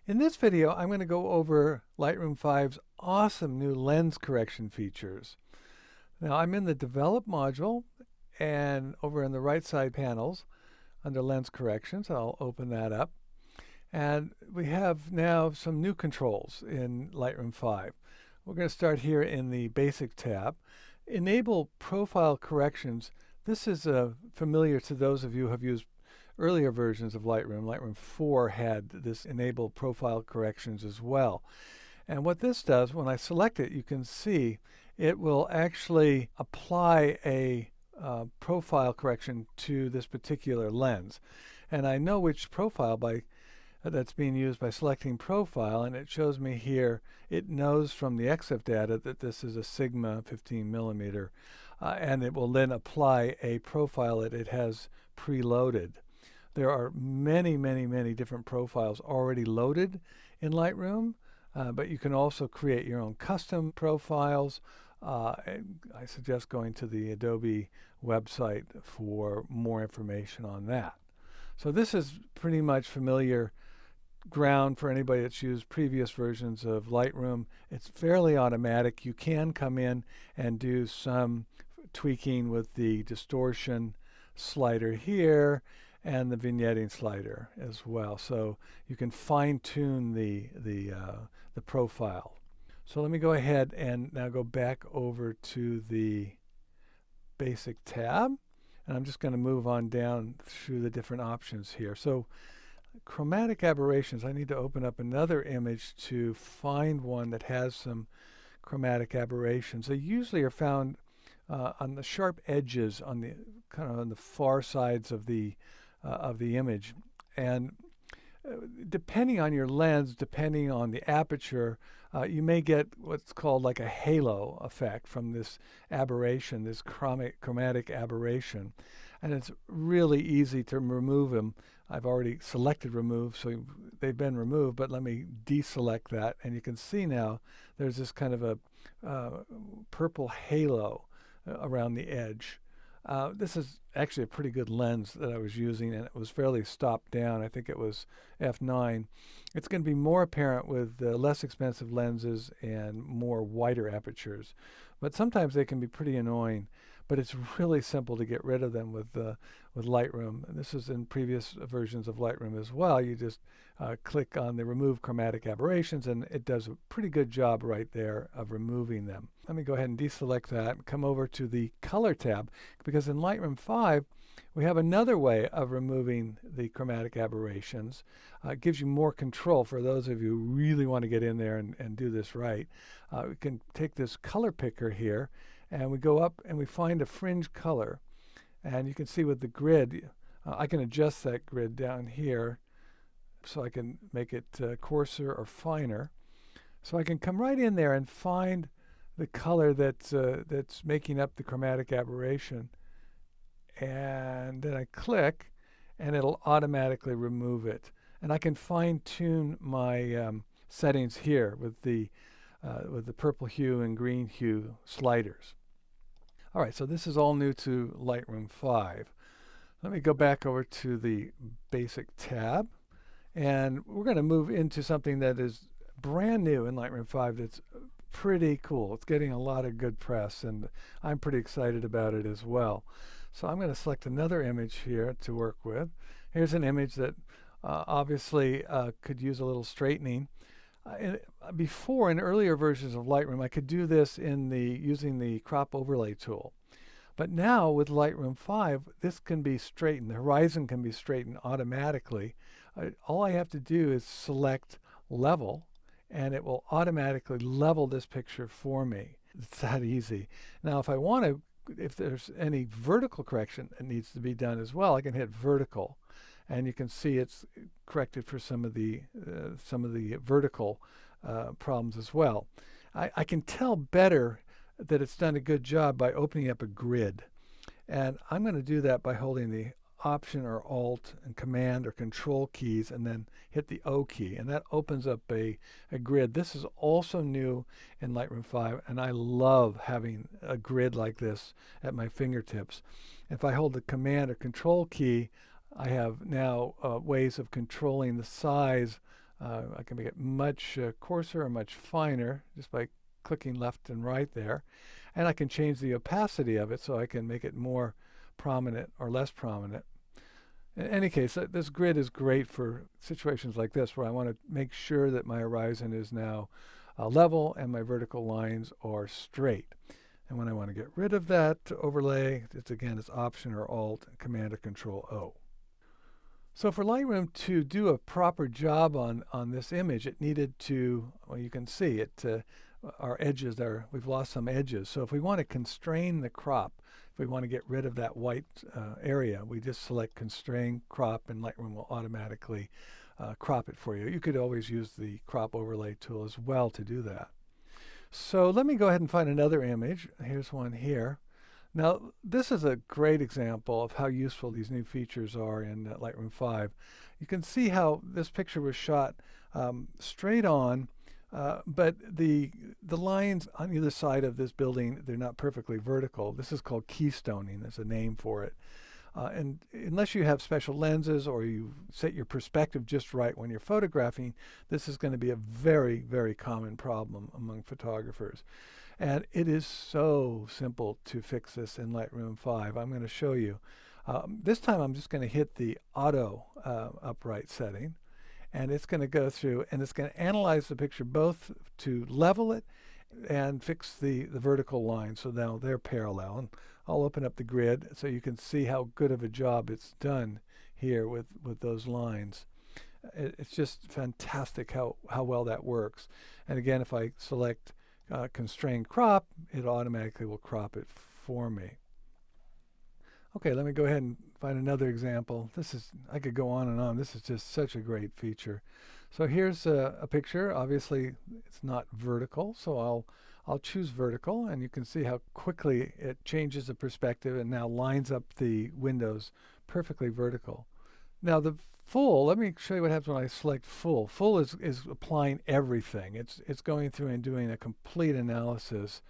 In this video, I'm going to go over Lightroom 5's awesome new lens correction features. Now, I'm in the Develop module, and over in the right side panels under Lens Corrections, I'll open that up. And we have now some new controls in Lightroom 5. We're going to start here in the Basic tab. Enable Profile Corrections. This is familiar to those of you who have used earlier versions of Lightroom. Lightroom 4 had this Enable Profile Corrections as well. And what this does, when I select it, you can see it will actually apply a profile correction to this particular lens. And I know which profile that's being used by selecting profile, and it shows me here, it knows from the EXIF data that this is a Sigma 15 millimeter, and it will then apply a profile that it has preloaded. There are many different profiles already loaded in Lightroom, but you can also create your own custom profiles. I suggest going to the Adobe website for more information on that. So this is pretty much familiar ground for anybody that's used previous versions of Lightroom. It's fairly automatic. You can come in and do some tweaking with the distortion slider here and the vignetting slider as well. So you can fine-tune the profile. So let me go ahead and now go back over to the Basic tab, and I'm just going to move on down through the different options here. So Chromatic Aberrations, I need to open up another image to find one that has some chromatic aberrations. They usually are found on the sharp edges, on the kind of on the far sides of the image. And depending on your lens, depending on the aperture, you may get what's called like a halo effect from this aberration, this chromatic aberration. And it's really easy to remove them. I've already selected remove, so they've been removed, but let me deselect that. And you can see now there's this kind of a purple halo around the edge. This is actually a pretty good lens that I was using, and it was fairly stopped down. I think it was f9. It's going to be more apparent with less expensive lenses and more wider apertures, but sometimes they can be pretty annoying. But it's really simple to get rid of them with Lightroom. And this is in previous versions of Lightroom as well. You just click on the Remove Chromatic Aberrations, and it does a pretty good job right there of removing them. Let me go ahead and deselect that and come over to the Color tab, because in Lightroom 5, we have another way of removing the chromatic aberrations. It gives you more control for those of you who really want to get in there and do this right. We can take this color picker here, and we go up and we find a fringe color, and you can see with the grid, I can adjust that grid down here so I can make it coarser or finer. So I can come right in there and find the color that's making up the chromatic aberration, and then I click and it'll automatically remove it. And I can fine-tune my settings here with the purple hue and green hue sliders. All right, so this is all new to Lightroom 5. Let me go back over to the Basic tab, and we're going to move into something that is brand new in Lightroom 5 that's pretty cool. It's getting a lot of good press, and I'm pretty excited about it as well. So I'm going to select another image here to work with. Here's an image that obviously could use a little straightening. Before, in earlier versions of Lightroom, I could do this using the crop overlay tool. But now with Lightroom 5, this can be straightened. The horizon can be straightened automatically. All I have to do is select level, and it will automatically level this picture for me. It's that easy. Now, if I want to, if there's any vertical correction that needs to be done as well, I can hit vertical. And you can see it's corrected for some of the vertical problems as well. I can tell better that it's done a good job by opening up a grid. And I'm going to do that by holding the Option or Alt and Command or Control keys, and then hit the O key, and that opens up a grid. This is also new in Lightroom 5, and I love having a grid like this at my fingertips. If I hold the Command or Control key, I have now ways of controlling the size I can make it much coarser or much finer just by clicking left and right there. And I can change the opacity of it so I can make it more prominent or less prominent. In any case, this grid is great for situations like this where I want to make sure that my horizon is now level and my vertical lines are straight. And when I want to get rid of that overlay, it's Option or Alt, Command or Control O. So for Lightroom to do a proper job on this image, it needed to, well, you can see it, our edges there, we've lost some edges. So if we want to constrain the crop, if we want to get rid of that white area, we just select Constrain Crop and Lightroom will automatically crop it for you. You could always use the Crop Overlay tool as well to do that. So let me go ahead and find another image. Here's one here. Now, this is a great example of how useful these new features are in Lightroom 5. You can see how this picture was shot straight on, but the lines on either side of this building, they're not perfectly vertical. This is called keystoning. There's a name for it. And unless you have special lenses or you set your perspective just right when you're photographing, this is going to be a very, very common problem among photographers. And it is so simple to fix this in Lightroom 5. I'm going to show you. This time I'm just going to hit the auto upright setting, and it's going to go through and it's going to analyze the picture both to level it and fix the vertical lines so now they're parallel. And I'll open up the grid so you can see how good of a job it's done here with those lines. It's just fantastic how well that works. And again, if I select Constrain Crop, it automatically will crop it for me. Okay, let me go ahead and find another example. I could go on and on. This is just such a great feature. So here's a picture. Obviously, it's not vertical, so I'll choose vertical, and you can see how quickly it changes the perspective and now lines up the windows perfectly vertical. Now the full, let me show you what happens when I select full. Full is applying everything. It's going through and doing a complete analysis.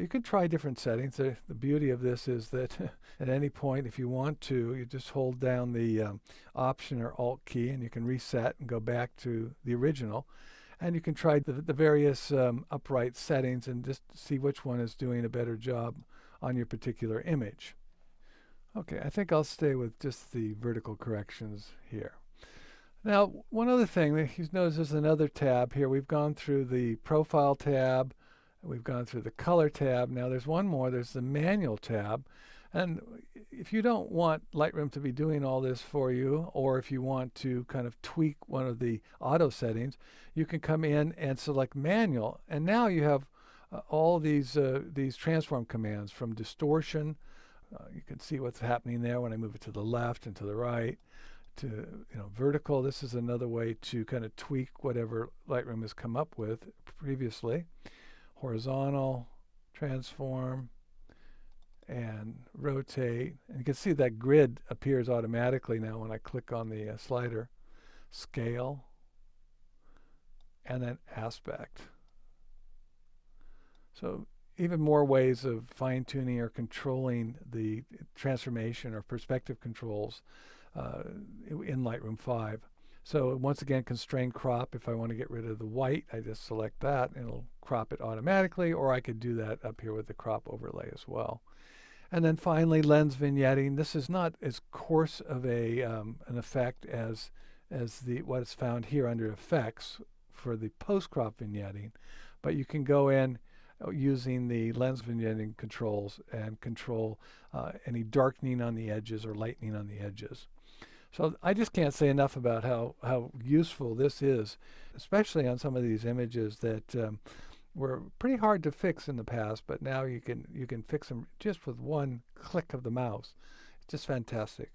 You can try different settings. The beauty of this is that at any point, if you want to, you just hold down the Option or Alt key and you can reset and go back to the original. And you can try the various upright settings and just see which one is doing a better job on your particular image. Okay, I think I'll stay with just the vertical corrections here. Now, one other thing, you notice there's another tab here. We've gone through the Profile tab, we've gone through the Color tab. Now there's one more, there's the Manual tab. And if you don't want Lightroom to be doing all this for you, or if you want to kind of tweak one of the auto settings, you can come in and select Manual. And now you have all these transform commands from distortion. You can see what's happening there when I move it to the left and to the right, to vertical. This is another way to kind of tweak whatever Lightroom has come up with previously. Horizontal, transform, and rotate. And you can see that grid appears automatically now when I click on the slider. Scale, and then aspect. So even more ways of fine-tuning or controlling the transformation or perspective controls in Lightroom 5. So once again, Constrain Crop. If I want to get rid of the white, I just select that and it'll crop it automatically, or I could do that up here with the Crop Overlay as well. And then finally, Lens Vignetting. This is not as coarse of an effect as what is found here under Effects for the post-crop vignetting, but you can go in using the lens vignetting controls and control any darkening on the edges or lightening on the edges. So I just can't say enough about how useful this is, especially on some of these images that were pretty hard to fix in the past, but now you can fix them just with one click of the mouse. It's just fantastic.